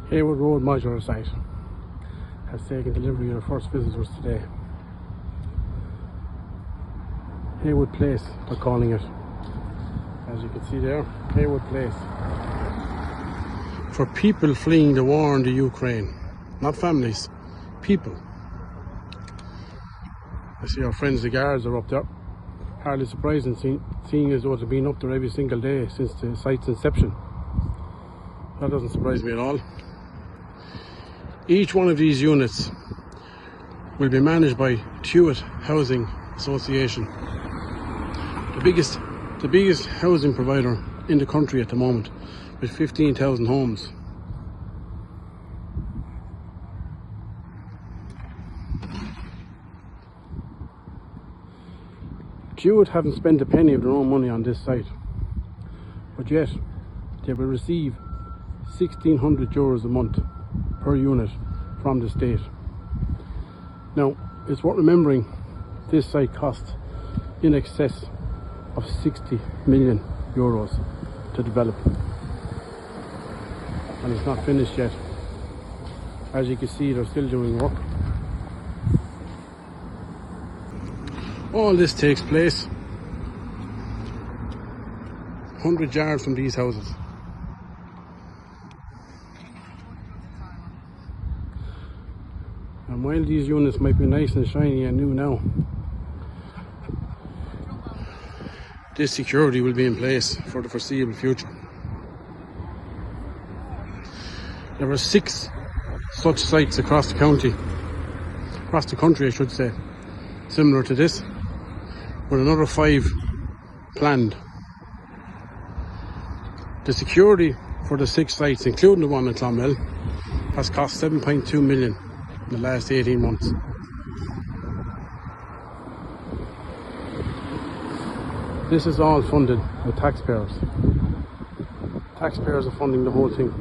Haywood Road modular site has taken delivery of the first visitors today. Haywood Place, they're calling it. As you can see there, Haywood Place. For people fleeing the war in the Ukraine. Not families, people. I see our friends the guards are up there. Hardly surprising seeing as though they've been up there every single day since the site's inception. That doesn't surprise me at all. Each one of these units will be managed by Tuat Housing Association, the biggest housing provider in the country at the moment, with 15,000 homes. Tuat haven't spent a penny of their own money on this site, but yet they will receive €1,600 a month per unit from the state. Now, it's worth remembering this site costs in excess of €60 million to develop, and it's not finished yet. As you can see, they're still doing work. All this takes place 100 yards from these houses. And while these units might be nice and shiny and new now, this security will be in place for the foreseeable future. There are 6 such sites across the country I should say, similar to this, with another 5 planned. The security for the 6 sites, including the one in Clonmel, has cost $7.2 million in the last 18 months. This is all funded with taxpayers. Taxpayers are funding the whole thing.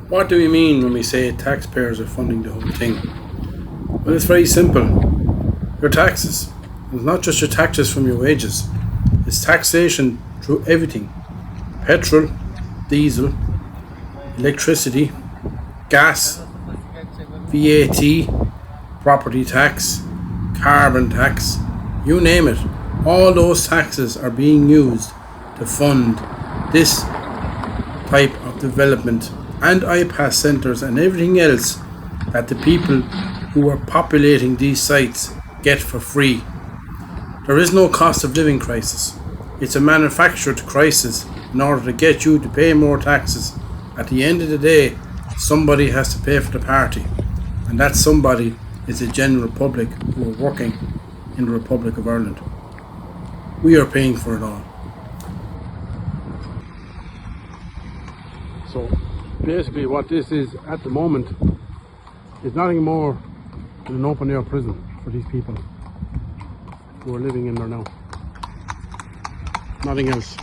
What do we mean when we say taxpayers are funding the whole thing? Well, it's very simple. Your taxes. It's not just your taxes from your wages. It's taxation through everything. Petrol, diesel, electricity, gas, VAT, property tax, carbon tax, you name it. All those taxes are being used to fund this type of development and iPass centres and everything else that the people who are populating these sites get for free. There is no cost of living crisis. It's a manufactured crisis in order to get you to pay more taxes. At the end of the day, somebody has to pay for the party, and that somebody is the general public who are working in the Republic of Ireland. We are paying for it all. So basically what this is at the moment is nothing more than an open air prison for these people who are living in there now. Nothing else.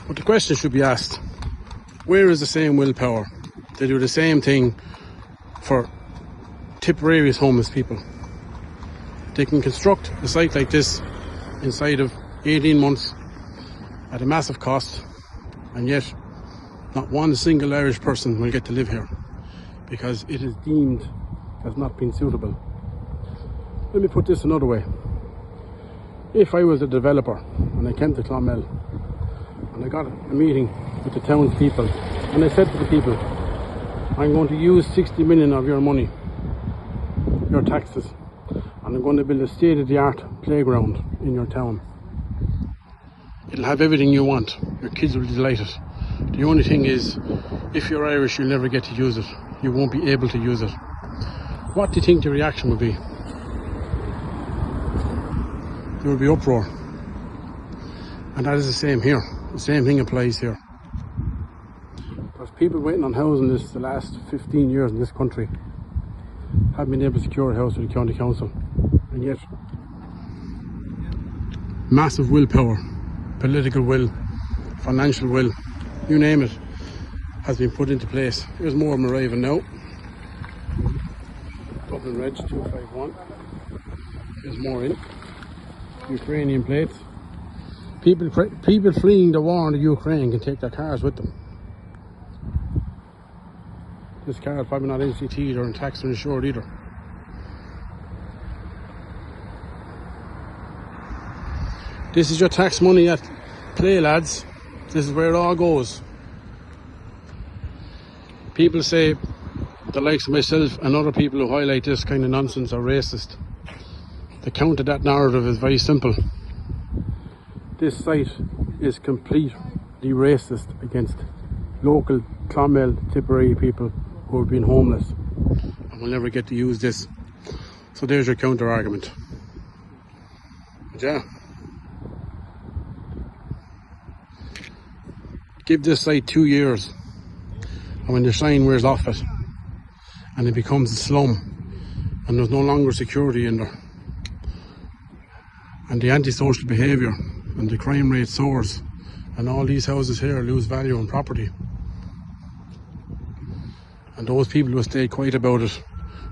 But the question should be asked, where is the same willpower to do the same thing for Tipperary's homeless people? They can construct a site like this inside of 18 months at a massive cost, and yet not one single Irish person will get to live here because it is deemed as not being suitable. Let me put this another way. If I was a developer and I came to Clonmel and I got a meeting with the townspeople and I said to the people, I'm going to use 60 million of your money, your taxes, and I'm going to build a state-of-the-art playground in your town. It'll have everything you want. Your kids will be delighted. The only thing is, if you're Irish, you'll never get to use it. You won't be able to use it. What do you think the reaction would be? There would be uproar. And that is the same here. The same thing applies here. There's people waiting on housing this the last 15 years in this country. Haven't been able to secure a house with the county council. And yet, massive willpower, political will, financial will, you name it, has been put into place. Here's more of them arriving now. Dublin Reg 251. There's more in. Ukrainian plates. People fleeing the war in the Ukraine can take their cars with them. This car is probably not NCT'd or taxed or insured either. This is your tax money at play, lads. This is where it all goes. People say, the likes of myself and other people who highlight this kind of nonsense are racist. The counter that narrative is very simple. This site is completely racist against local Clonmel, Tipperary people who have been homeless and will never get to use this. So there's your counter argument. But yeah, give this site 2 years, and when the shine wears off it and it becomes a slum and there's no longer security in there, and the antisocial behaviour and the crime rate soars, and all these houses here lose value and property, and those people who stay quiet about it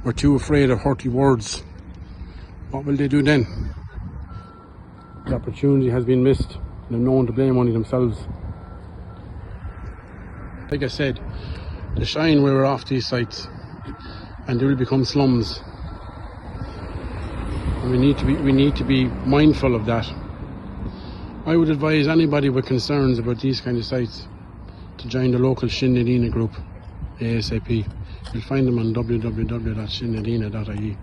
were too afraid of hurty words, what will they do then? The opportunity has been missed, and they're known to blame only themselves. Like I said, the shine wear off these sites and they will become slums, and we need to be mindful of that. I would advise anybody with concerns about these kind of sites to join the local Shin Nadina group ASAP. You'll find them on www.shinnadina.ie.